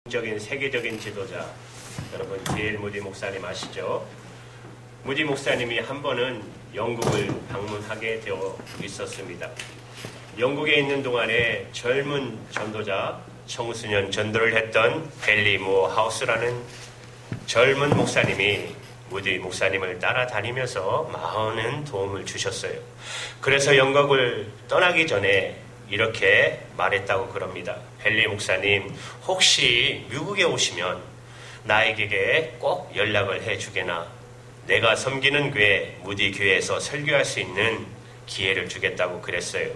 적인 세계적인 지도자, 여러분 제일 무디 목사님 아시죠? 무디 목사님이 한 번은 영국을 방문하게 되어 있었습니다. 영국에 있는 동안에 젊은 전도자, 청소년 전도를 했던 헨리 모어하우스라는 젊은 목사님이 무디 목사님을 따라다니면서 많은 도움을 주셨어요. 그래서 영국을 떠나기 전에 이렇게 말했다고 그럽니다. 헨리 목사님, 혹시 미국에 오시면 나에게 꼭 연락을 해주게나 내가 섬기는 교회, 무디 교회에서 설교할 수 있는 기회를 주겠다고 그랬어요.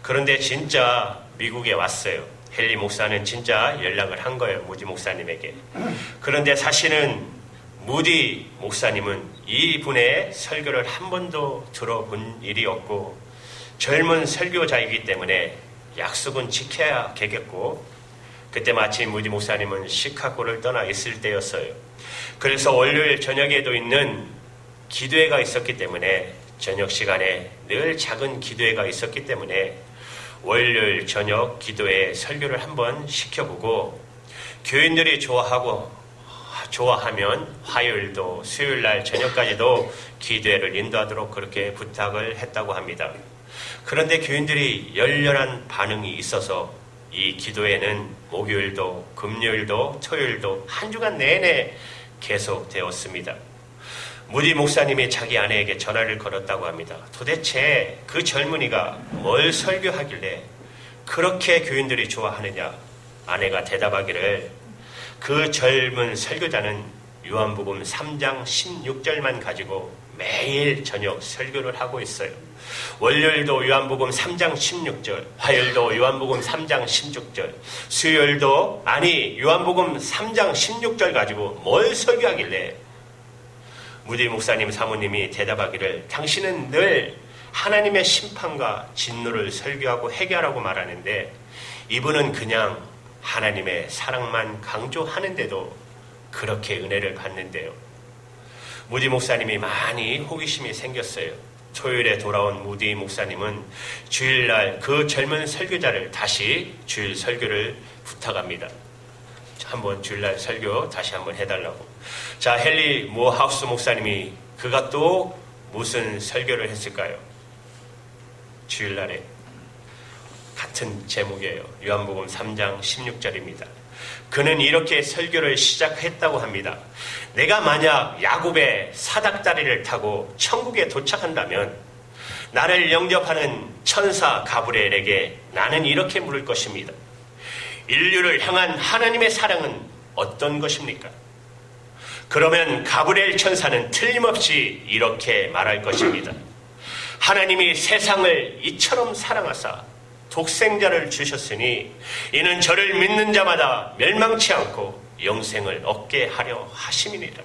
그런데 진짜 미국에 왔어요. 헨리 목사는 진짜 연락을 한 거예요. 무디 목사님에게. 그런데 사실은 무디 목사님은 이분의 설교를 한 번도 들어본 일이 없고 젊은 설교자이기 때문에 약속은 지켜야겠고, 그때 마침 무디 목사님은 시카고를 떠나 있을 때였어요. 그래서 월요일 저녁에도 있는 기도회가 있었기 때문에, 저녁 시간에 늘 작은 기도회가 있었기 때문에 월요일 저녁 기도회 설교를 한번 시켜보고, 교인들이 좋아하면 화요일도 수요일날 저녁까지도 기도회를 인도하도록 그렇게 부탁을 했다고 합니다. 그런데 교인들이 열렬한 반응이 있어서 이 기도회는 목요일도 금요일도 토요일도 한 주간 내내 계속되었습니다. 무디 목사님이 자기 아내에게 전화를 걸었다고 합니다. 도대체 그 젊은이가 뭘 설교하길래 그렇게 교인들이 좋아하느냐? 아내가 대답하기를, 그 젊은 설교자는 요한복음 3장 16절만 가지고 매일 저녁 설교를 하고 있어요. 월요일도 요한복음 3장 16절, 화요일도 요한복음 3장 16절, 수요일도 요한복음 3장 16절 가지고 뭘 설교하길래? 무디 목사님 사모님이 대답하기를, 당신은 늘 하나님의 심판과 진노를 설교하고 해결하고 말하는데 이분은 그냥 하나님의 사랑만 강조하는데도 그렇게 은혜를 받는데요. 무디 목사님이 많이 호기심이 생겼어요. 토요일에 돌아온 무디 목사님은 주일날 그 젊은 설교자를 다시 주일 설교를 부탁합니다. 한번 주일날 설교 다시 한번 해달라고. 자, 헨리 모어하우스 목사님이 그가 또 무슨 설교를 했을까요? 주일날에 같은 제목이에요. 요한복음 3장 16절입니다. 그는 이렇게 설교를 시작했다고 합니다. 내가 만약 야곱의 사닥다리를 타고 천국에 도착한다면 나를 영접하는 천사 가브리엘에게 나는 이렇게 물을 것입니다. 인류를 향한 하나님의 사랑은 어떤 것입니까? 그러면 가브리엘 천사는 틀림없이 이렇게 말할 것입니다. 하나님이 세상을 이처럼 사랑하사 독생자를 주셨으니 이는 저를 믿는 자마다 멸망치 않고 영생을 얻게 하려 하심이니라.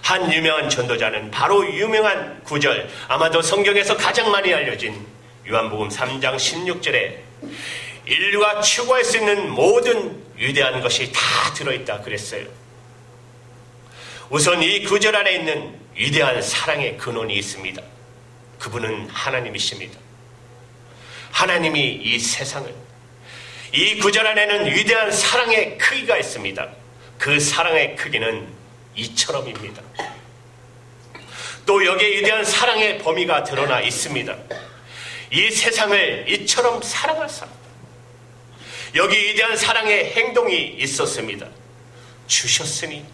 한 유명한 전도자는 바로 유명한 구절, 아마도 성경에서 가장 많이 알려진 요한복음 3장 16절에 인류가 추구할 수 있는 모든 위대한 것이 다 들어있다 그랬어요. 우선 이 구절 안에 있는 위대한 사랑의 근원이 있습니다. 그분은 하나님이십니다. 하나님이 이 세상을, 이 구절 안에는 위대한 사랑의 크기가 있습니다. 그 사랑의 크기는 이처럼입니다. 또 여기에 위대한 사랑의 범위가 드러나 있습니다. 이 세상을 이처럼 사랑하사, 여기 위대한 사랑의 행동이 있었습니다. 주셨으니,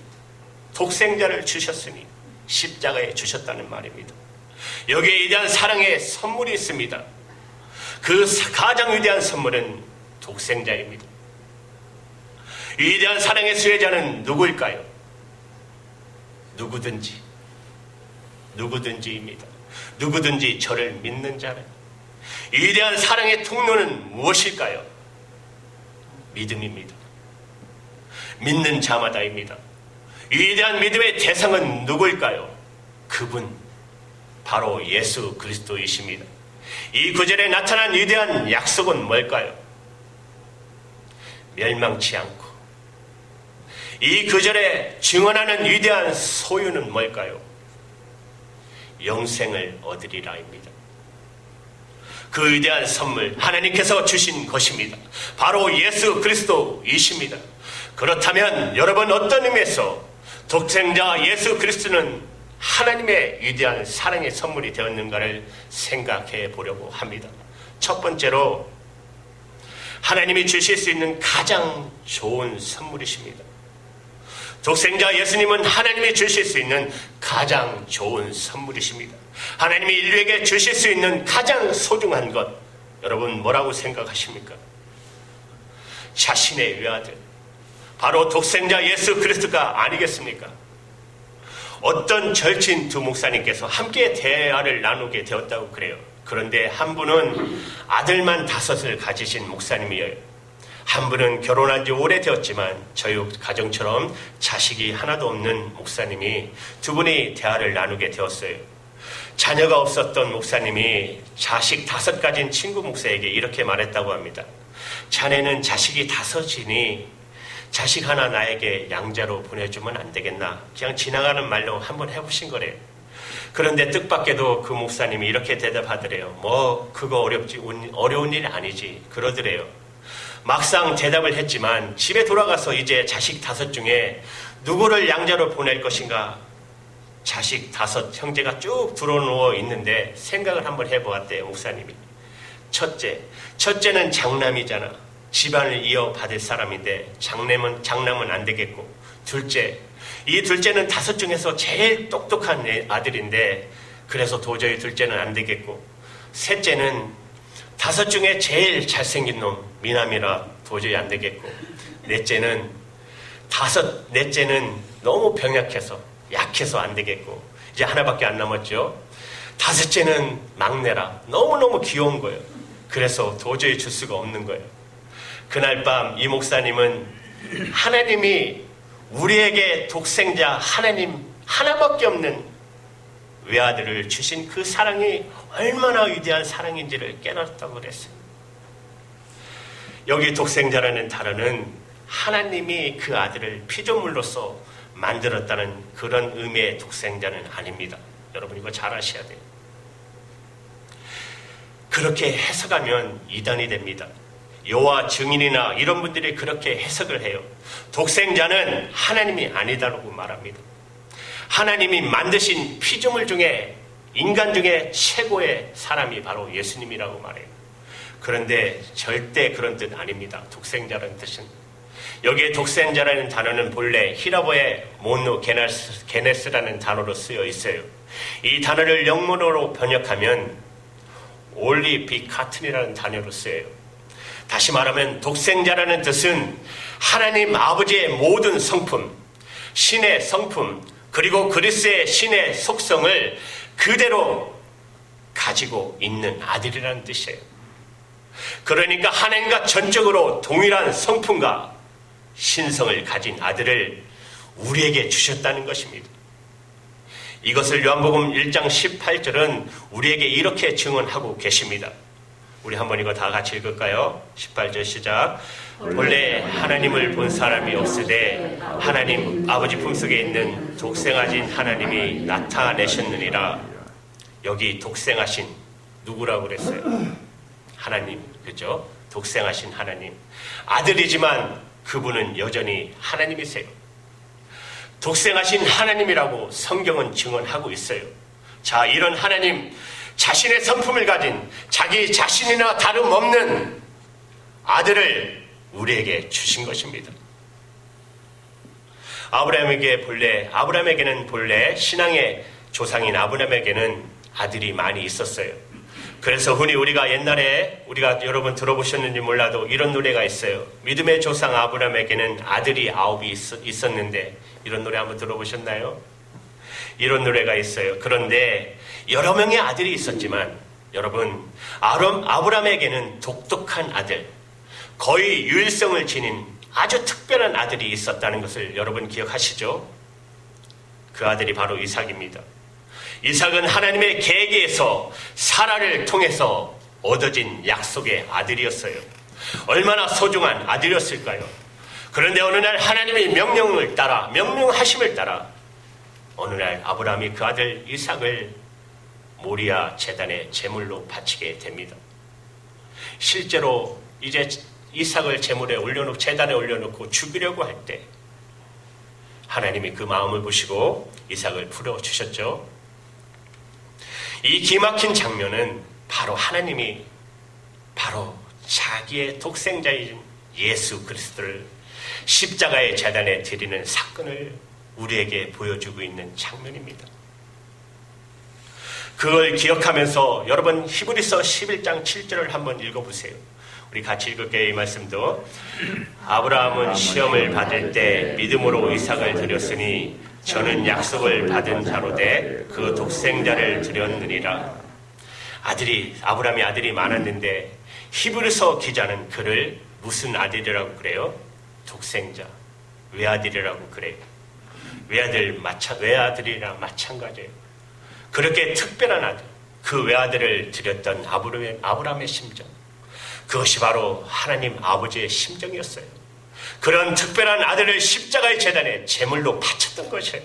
독생자를 주셨으니 십자가에 주셨다는 말입니다. 여기에 위대한 사랑의 선물이 있습니다. 그 가장 위대한 선물은 독생자입니다. 위대한 사랑의 수혜자는 누구일까요? 누구든지입니다. 누구든지 저를 믿는 자는. 위대한 사랑의 통로는 무엇일까요? 믿음입니다. 믿는 자마다입니다. 위대한 믿음의 대상은 누구일까요? 그분, 바로 예수 그리스도이십니다. 이 구절에 나타난 위대한 약속은 뭘까요? 멸망치 않고. 이 구절에 증언하는 위대한 소유는 뭘까요? 영생을 얻으리라입니다. 그 위대한 선물 하나님께서 주신 것입니다. 바로 예수 그리스도이십니다. 그렇다면 여러분 어떤 의미에서 독생자 예수 그리스도는 하나님의 위대한 사랑의 선물이 되었는가를 생각해 보려고 합니다. 첫 번째로 하나님이 주실 수 있는 가장 좋은 선물이십니다. 독생자 예수님은 하나님이 주실 수 있는 가장 좋은 선물이십니다. 하나님이 인류에게 주실 수 있는 가장 소중한 것, 여러분 뭐라고 생각하십니까? 자신의 외아들, 바로 독생자 예수 그리스도가 아니겠습니까? 어떤 절친 두 목사님께서 함께 대화를 나누게 되었다고 그래요. 그런데 한 분은 아들만 5을 가지신 목사님이에요. 한 분은 결혼한 지 오래되었지만 저희 가정처럼 자식이 하나도 없는 목사님이 두 분이 대화를 나누게 되었어요. 자녀가 없었던 목사님이 자식 5 가진 친구 목사에게 이렇게 말했다고 합니다. 자네는 자식이 5이니 자식 하나 나에게 양자로 보내주면 안 되겠나? 그냥 지나가는 말로 한번 해보신 거래요. 그런데 뜻밖에도 그 목사님이 이렇게 대답하더래요. 그거 어려운 일 아니지. 그러더래요. 막상 대답을 했지만 집에 돌아가서 이제 자식 5 중에 누구를 양자로 보낼 것인가? 자식 5 형제가 쭉 들어누워 있는데 생각을 한번 해보았대요. 목사님이. 첫째는 장남이잖아. 집안을 이어받을 사람인데 장남은 안 되겠고, 이 둘째는 5 중에서 제일 똑똑한 아들인데 그래서 도저히 둘째는 안 되겠고, 셋째는 5 중에 제일 잘생긴 놈 미남이라 도저히 안 되겠고, 넷째는 너무 병약해서 약해서 안 되겠고, 이제 하나밖에 안 남았죠. 5째는 막내라 너무너무 귀여운 거예요. 그래서 도저히 줄 수가 없는 거예요. 그날 밤 이 목사님은 하나님이 우리에게 독생자 하나님 하나밖에 없는 외아들을 주신 그 사랑이 얼마나 위대한 사랑인지를 깨달았다고 그랬어요. 여기 독생자라는 단어는 하나님이 그 아들을 피조물로서 만들었다는 그런 의미의 독생자는 아닙니다. 여러분 이거 잘 아셔야 돼요. 그렇게 해석하면 이단이 됩니다. 여호와 증인이나 이런 분들이 그렇게 해석을 해요. 독생자는 하나님이 아니다라고 말합니다. 하나님이 만드신 피조물 중에 인간 중에 최고의 사람이 바로 예수님이라고 말해요. 그런데 절대 그런 뜻 아닙니다. 독생자라는 뜻은. 여기에 독생자라는 단어는 본래 히라보의 모노 게네스라는 단어로 쓰여 있어요. 이 단어를 영문으로 번역하면 올리 비카튼이라는 단어로 쓰여요. 다시 말하면 독생자라는 뜻은 하나님 아버지의 모든 성품, 신의 성품, 그리고 그리스의 신의 속성을 그대로 가지고 있는 아들이라는 뜻이에요. 그러니까 하나님과 전적으로 동일한 성품과 신성을 가진 아들을 우리에게 주셨다는 것입니다. 이것을 요한복음 1장 18절은 우리에게 이렇게 증언하고 계십니다. 우리 한번 이거 다 같이 읽을까요? 18절 시작. 본래 하나님을 본 사람이 없으되 하나님 아버지 품속에 있는 독생하신 하나님이 나타내셨느니라. 여기 독생하신 누구라고 그랬어요? 하나님, 그죠? 독생하신 하나님. 아들이지만 그분은 여전히 하나님이세요. 독생하신 하나님이라고 성경은 증언하고 있어요. 자, 이런 하나님, 자신의 성품을 가진 자기 자신이나 다름없는 아들을 우리에게 주신 것입니다. 아브라함에게는 본래 신앙의 조상인 아브라함에게는 아들이 많이 있었어요. 그래서 흔히 우리가 옛날에 여러분 들어보셨는지 몰라도 이런 노래가 있어요. 믿음의 조상 아브라함에게는 아들이 9이 있었는데, 이런 노래 한번 들어보셨나요? 이런 노래가 있어요. 그런데 여러 명의 아들이 있었지만 여러분, 아브라함에게는 독특한 아들, 거의 유일성을 지닌 아주 특별한 아들이 있었다는 것을 여러분 기억하시죠? 그 아들이 바로 이삭입니다. 이삭은 하나님의 계획에서 사라를 통해서 얻어진 약속의 아들이었어요. 얼마나 소중한 아들이었을까요? 그런데 어느 날 하나님의 명령하심을 따라 어느 날 아브라함이 그 아들 이삭을 모리아 제단의 제물로 바치게 됩니다. 실제로 이제 이삭을 재단에 올려놓고 죽이려고 할 때 하나님이 그 마음을 보시고 이삭을 풀어주셨죠. 이 기막힌 장면은 바로 하나님이 바로 자기의 독생자인 예수 그리스도를 십자가의 재단에 드리는 사건을 우리에게 보여주고 있는 장면입니다. 그걸 기억하면서 여러분 히브리서 11장 7절을 한번 읽어보세요. 우리 같이 읽을게요. 이 말씀도. 아브라함은 시험을 받을 때 믿음으로 이삭을 드렸으니 저는 약속을 받은 자로되 그 독생자를 드렸느니라. 아브라함이 아들이 많았는데 히브리서 기자는 그를 무슨 아들이라고 그래요? 독생자, 외아들이라고 그래요. 외아들이랑 마찬가지예요. 그렇게 특별한 아들, 그 외아들을 드렸던 아브라함의 심정, 그것이 바로 하나님 아버지의 심정이었어요. 그런 특별한 아들을 십자가의 제단에 제물로 바쳤던 것이에요.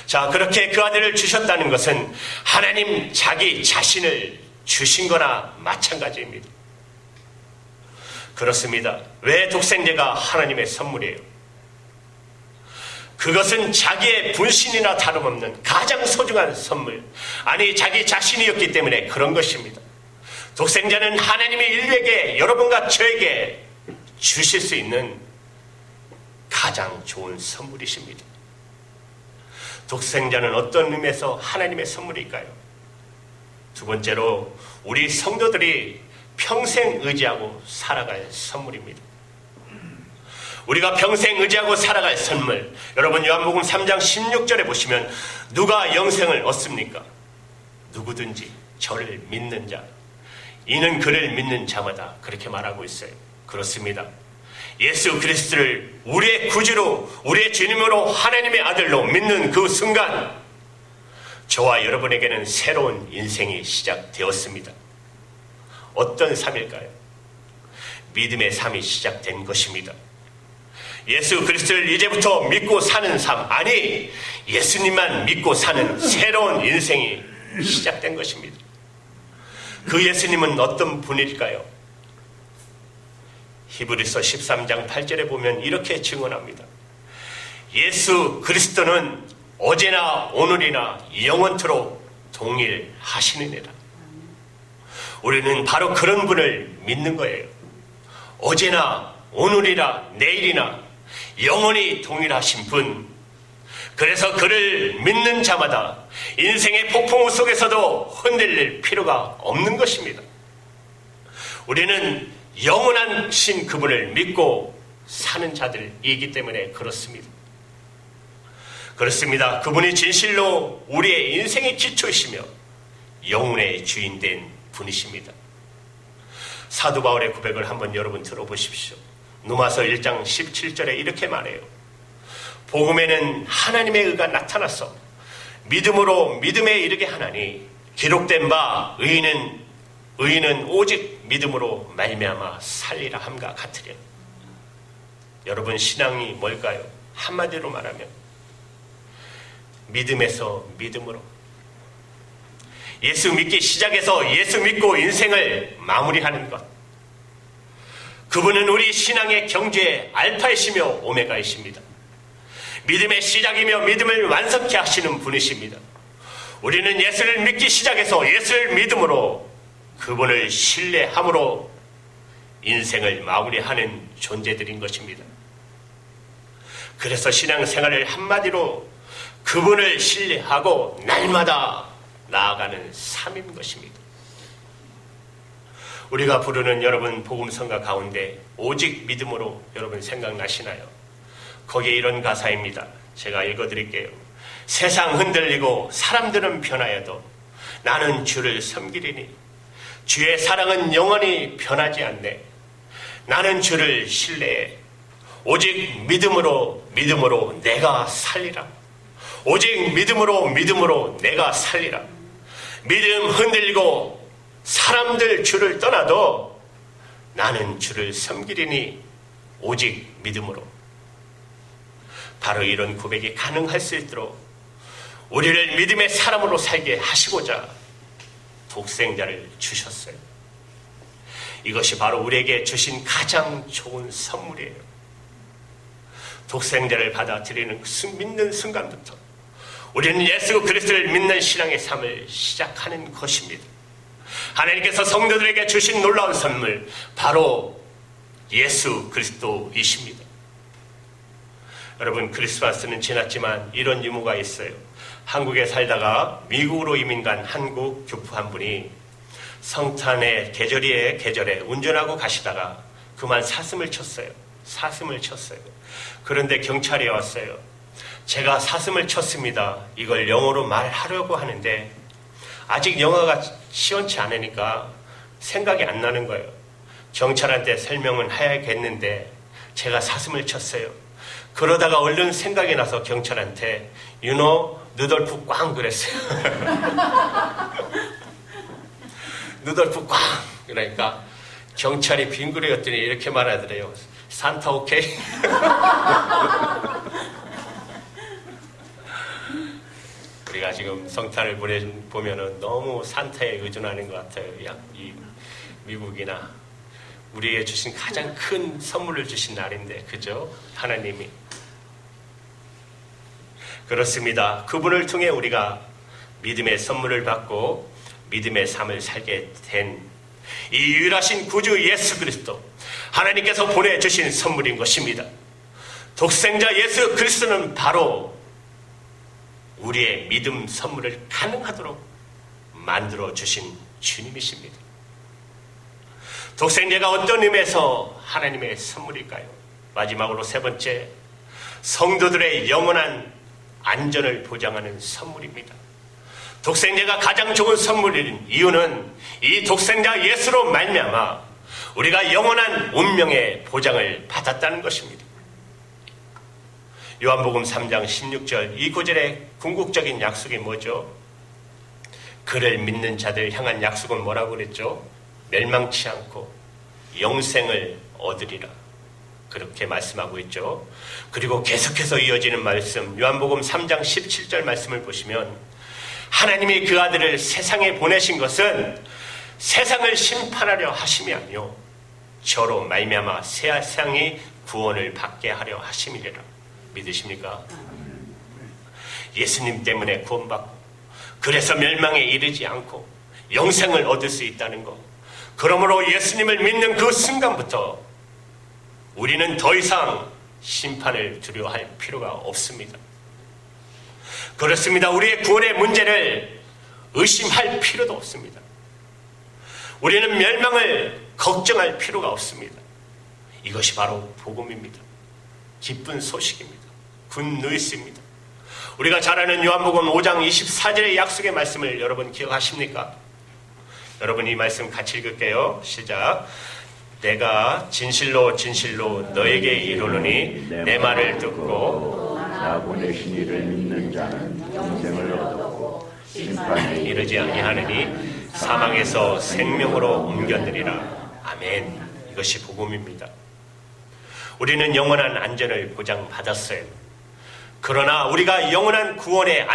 자, 그렇게 그 아들을 주셨다는 것은 하나님 자기 자신을 주신 거나 마찬가지입니다. 그렇습니다. 왜 독생자가 하나님의 선물이에요? 그것은 자기의 분신이나 다름없는 가장 소중한 선물, 아니 자기 자신이었기 때문에 그런 것입니다. 독생자는 하나님이 인류에게, 여러분과 저에게 주실 수 있는 가장 좋은 선물이십니다. 독생자는 어떤 의미에서 하나님의 선물일까요? 두 번째로 우리 성도들이 평생 의지하고 살아갈 선물입니다. 우리가 평생 의지하고 살아갈 선물, 여러분 요한복음 3장 16절에 보시면 누가 영생을 얻습니까? 누구든지 저를 믿는 자, 이는 그를 믿는 자마다, 그렇게 말하고 있어요. 그렇습니다. 예수 그리스도를 우리의 구주로, 우리의 주님으로, 하나님의 아들로 믿는 그 순간 저와 여러분에게는 새로운 인생이 시작되었습니다. 어떤 삶일까요? 믿음의 삶이 시작된 것입니다. 예수 그리스도를 이제부터 믿고 사는 삶, 아니 예수님만 믿고 사는 새로운 인생이 시작된 것입니다. 그 예수님은 어떤 분일까요? 히브리서 13장 8절에 보면 이렇게 증언합니다. 예수 그리스도는 어제나 오늘이나 영원토록 동일하시느니라. 우리는 바로 그런 분을 믿는 거예요. 어제나 오늘이나 내일이나 영원히 동일하신 분. 그래서 그를 믿는 자마다 인생의 폭풍우 속에서도 흔들릴 필요가 없는 것입니다. 우리는 영원하신 그분을 믿고 사는 자들이기 때문에 그렇습니다. 그렇습니다. 그분이 진실로 우리의 인생의 기초이시며 영혼의 주인된 분이십니다. 사도 바울의 고백을 한번 여러분 들어보십시오. 로마서 1장 17절에 이렇게 말해요. 복음에는 하나님의 의가 나타나서 믿음으로 믿음에 이르게 하나니 기록된 바 의인은 오직 믿음으로 말미암아 살리라 함과 같으랴. 여러분 신앙이 뭘까요? 한마디로 말하면 믿음에서 믿음으로, 예수 믿기 시작해서 예수 믿고 인생을 마무리하는 것. 그분은 우리 신앙의 경주의 알파이시며 오메가이십니다. 믿음의 시작이며 믿음을 완성케 하시는 분이십니다. 우리는 예수를 믿기 시작해서 예수를 믿음으로 그분을 신뢰함으로 인생을 마무리하는 존재들인 것입니다. 그래서 신앙생활을 한마디로 그분을 신뢰하고 날마다 나아가는 삶인 것입니다. 우리가 부르는 여러분 복음성가 가운데 오직 믿음으로 여러분 생각나시나요? 거기에 이런 가사입니다. 제가 읽어드릴게요. 세상 흔들리고 사람들은 변하여도 나는 주를 섬기리니 주의 사랑은 영원히 변하지 않네. 나는 주를 신뢰해. 오직 믿음으로 내가 살리라. 오직 믿음으로 내가 살리라. 믿음 흔들리고 사람들 주를 떠나도 나는 주를 섬기리니 오직 믿음으로. 바로 이런 고백이 가능할 수 있도록 우리를 믿음의 사람으로 살게 하시고자 독생자를 주셨어요. 이것이 바로 우리에게 주신 가장 좋은 선물이에요. 독생자를 받아들이는 믿는 순간부터 우리는 예수 그리스도를 믿는 신앙의 삶을 시작하는 것입니다. 하나님께서 성도들에게 주신 놀라운 선물, 바로 예수 그리스도이십니다. 여러분, 크리스마스는 지났지만 이런 유무가 있어요. 한국에 살다가 미국으로 이민 간 한국 교포 한 분이 성탄의 계절에 운전하고 가시다가 그만 사슴을 쳤어요. 그런데 경찰이 왔어요. 제가 사슴을 쳤습니다. 이걸 영어로 말하려고 하는데 아직 영어가 시원치 않으니까 생각이 안 나는 거예요. 경찰한테 설명은 해야겠는데 제가 사슴을 쳤어요. 그러다가 얼른 생각이 나서 경찰한테 You know, 누덜프 꽝 그랬어요. 누덜프 꽝. 그러니까 경찰이 빙그레였더니 이렇게 말하더래요. 산타 오케이? 우리가 지금 성탄을 보면은 너무 산타에 의존하는 것 같아요. 이 미국이나 우리에게 주신 가장 큰 선물을 주신 날인데, 그죠? 하나님이. 그렇습니다. 그분을 통해 우리가 믿음의 선물을 받고 믿음의 삶을 살게 된 이 유일하신 구주 예수 그리스도, 하나님께서 보내주신 선물인 것입니다. 독생자 예수 그리스도는 바로 우리의 믿음 선물을 가능하도록 만들어주신 주님이십니다. 독생자가 어떤 의미에서 하나님의 선물일까요? 마지막으로 세 번째, 성도들의 영원한 안전을 보장하는 선물입니다. 독생자가 가장 좋은 선물인 이유는 이 독생자 예수로 말미암아 우리가 영원한 운명의 보장을 받았다는 것입니다. 요한복음 3장 16절, 이 구절의 궁극적인 약속이 뭐죠? 그를 믿는 자들 향한 약속은 뭐라고 그랬죠? 멸망치 않고 영생을 얻으리라, 그렇게 말씀하고 있죠. 그리고 계속해서 이어지는 말씀, 요한복음 3장 17절 말씀을 보시면 하나님이 그 아들을 세상에 보내신 것은 세상을 심판하려 하심이 아니요 저로 말미암아 세상이 구원을 받게 하려 하심이래라. 믿으십니까? 예수님 때문에 구원받고 그래서 멸망에 이르지 않고 영생을 얻을 수 있다는 것, 그러므로 예수님을 믿는 그 순간부터 우리는 더 이상 심판을 두려워할 필요가 없습니다. 그렇습니다. 우리의 구원의 문제를 의심할 필요도 없습니다. 우리는 멸망을 걱정할 필요가 없습니다. 이것이 바로 복음입니다. 기쁜 소식입니다. 굿뉴스입니다. 우리가 잘 아는 요한복음 5장 24절의 약속의 말씀을 여러분 기억하십니까? 여러분 이 말씀 같이 읽을게요. 시작. 내가 진실로 진실로 너에게 이르노니 내 말을 듣고 나 보내신 이를 믿는 자는 영생을 얻고 심판에 이르지 아니하느니 사망에서 생명으로 옮겨드리라. 아멘. 이것이 복음입니다. 우리는 영원한 안전을 보장받았어요. 그러나 우리가 영원한 구원의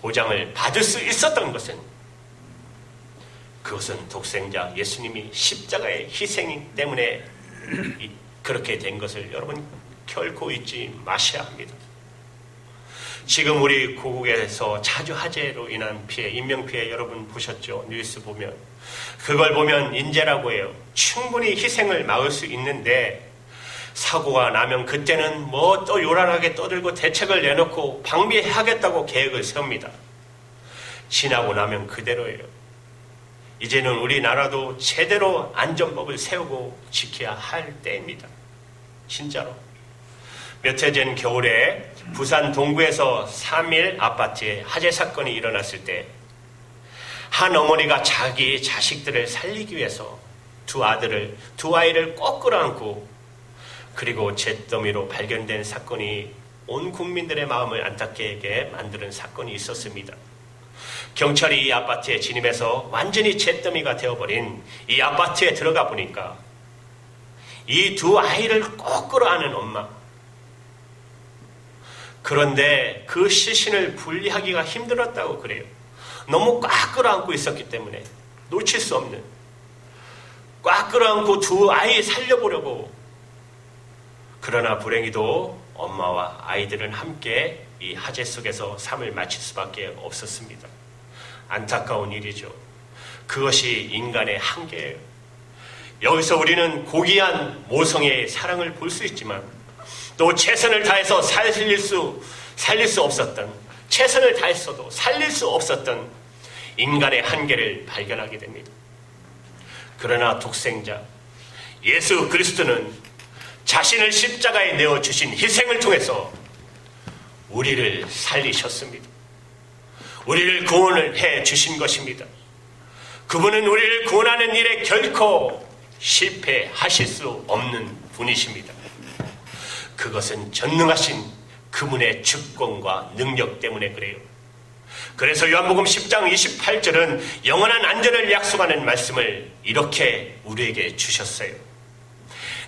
보장을 받을 수 있었던 것은, 그것은 독생자 예수님이 십자가의 희생 때문에 그렇게 된 것을 여러분 결코 잊지 마셔야 합니다. 지금 우리 고국에서 자주 화재로 인한 피해, 인명피해 여러분 보셨죠? 뉴스 보면. 그걸 보면 인재라고 해요. 충분히 희생을 막을 수 있는데 사고가 나면 그때는 뭐 또 요란하게 떠들고 대책을 내놓고 방비하겠다고 계획을 세웁니다. 지나고 나면 그대로예요. 이제는 우리나라도 제대로 안전법을 세우고 지켜야 할 때입니다. 진짜로. 몇 해 전 겨울에 부산 동구에서 3일 아파트에 화재 사건이 일어났을 때 한 어머니가 자기 자식들을 살리기 위해서 두 아이를 꼭 끌어안고, 그리고 잿더미로 발견된 사건이 온 국민들의 마음을 안타깝게 만드는 사건이 있었습니다. 경찰이 이 아파트에 진입해서 완전히 잿더미가 되어버린 이 아파트에 들어가 보니까 이 두 아이를 꼭 끌어안은 엄마, 그런데 그 시신을 분리하기가 힘들었다고 그래요. 너무 꽉 끌어안고 있었기 때문에 놓칠 수 없는. 꽉 끌어안고 두 아이 살려보려고. 그러나 불행히도 엄마와 아이들은 함께 이 하재 속에서 삶을 마칠 수밖에 없었습니다. 안타까운 일이죠. 그것이 인간의 한계예요. 여기서 우리는 고귀한 모성애의 사랑을 볼 수 있지만 또 최선을 다해서 살릴 수 없었던, 최선을 다했어도 살릴 수 없었던 인간의 한계를 발견하게 됩니다. 그러나 독생자 예수 그리스도는 자신을 십자가에 내어주신 희생을 통해서 우리를 살리셨습니다. 우리를 구원을 해 주신 것입니다. 그분은 우리를 구원하는 일에 결코 실패하실 수 없는 분이십니다. 그것은 전능하신 그분의 주권과 능력 때문에 그래요. 그래서 요한복음 10장 28절은 영원한 안전을 약속하는 말씀을 이렇게 우리에게 주셨어요.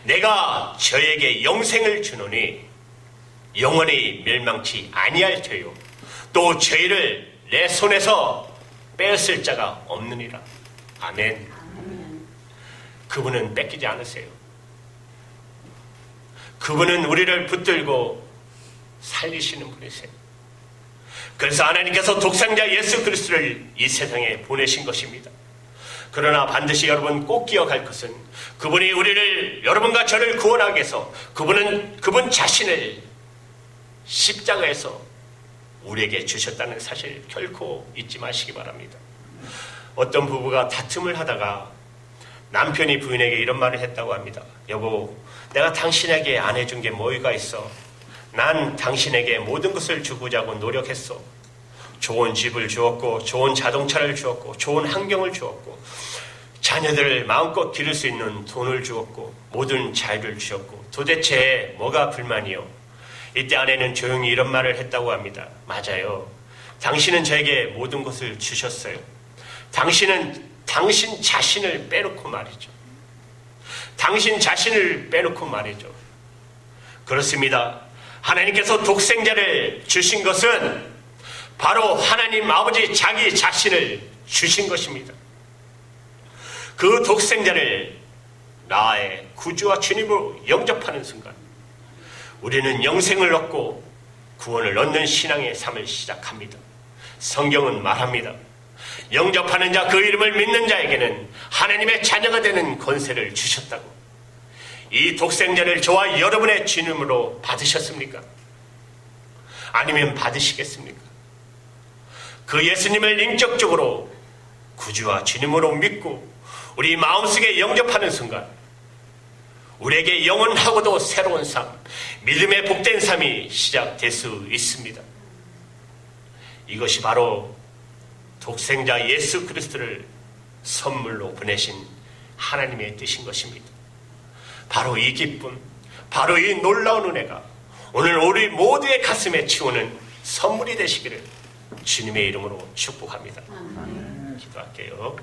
내가 저에게 영생을 주노니 영원히 멸망치 아니할 터요 또 저희를 내 손에서 빼앗을 자가 없느니라. 아멘. 그분은 뺏기지 않으세요. 그분은 우리를 붙들고 살리시는 분이세요. 그래서 하나님께서 독생자 예수 그리스도를 이 세상에 보내신 것입니다. 그러나 반드시 여러분 꼭 기억할 것은 그분이 우리를, 여러분과 저를 구원하기 위해서 그분 자신을 십자가에서 우리에게 주셨다는 사실 결코 잊지 마시기 바랍니다. 어떤 부부가 다툼을 하다가 남편이 부인에게 이런 말을 했다고 합니다. 여보, 내가 당신에게 안 해준 게 뭐가 있어? 난 당신에게 모든 것을 주고자고 노력했어. 좋은 집을 주었고, 좋은 자동차를 주었고, 좋은 환경을 주었고, 자녀들을 마음껏 기를 수 있는 돈을 주었고, 모든 자유를 주었고, 도대체 뭐가 불만이요? 이때 아내는 조용히 이런 말을 했다고 합니다. 맞아요. 당신은 저에게 모든 것을 주셨어요. 당신은 당신 자신을 빼놓고 말이죠. 당신 자신을 빼놓고 말이죠. 그렇습니다. 하나님께서 독생자를 주신 것은 바로 하나님 아버지 자기 자신을 주신 것입니다. 그 독생자를 나의 구주와 주님으로 영접하는 순간 우리는 영생을 얻고 구원을 얻는 신앙의 삶을 시작합니다. 성경은 말합니다. 영접하는 자, 그 이름을 믿는 자에게는 하나님의 자녀가 되는 권세를 주셨다고. 이 독생자를 저와 여러분의 주님으로 받으셨습니까? 아니면 받으시겠습니까? 그 예수님을 인격적으로 구주와 주님으로 믿고 우리 마음속에 영접하는 순간 우리에게 영원하고도 새로운 삶, 믿음의 복된 삶이 시작될 수 있습니다. 이것이 바로 독생자 예수 그리스도를 선물로 보내신 하나님의 뜻인 것입니다. 바로 이 기쁨, 바로 이 놀라운 은혜가 오늘 우리 모두의 가슴에 치우는 선물이 되시기를 주님의 이름으로 축복합니다. 기도할게요.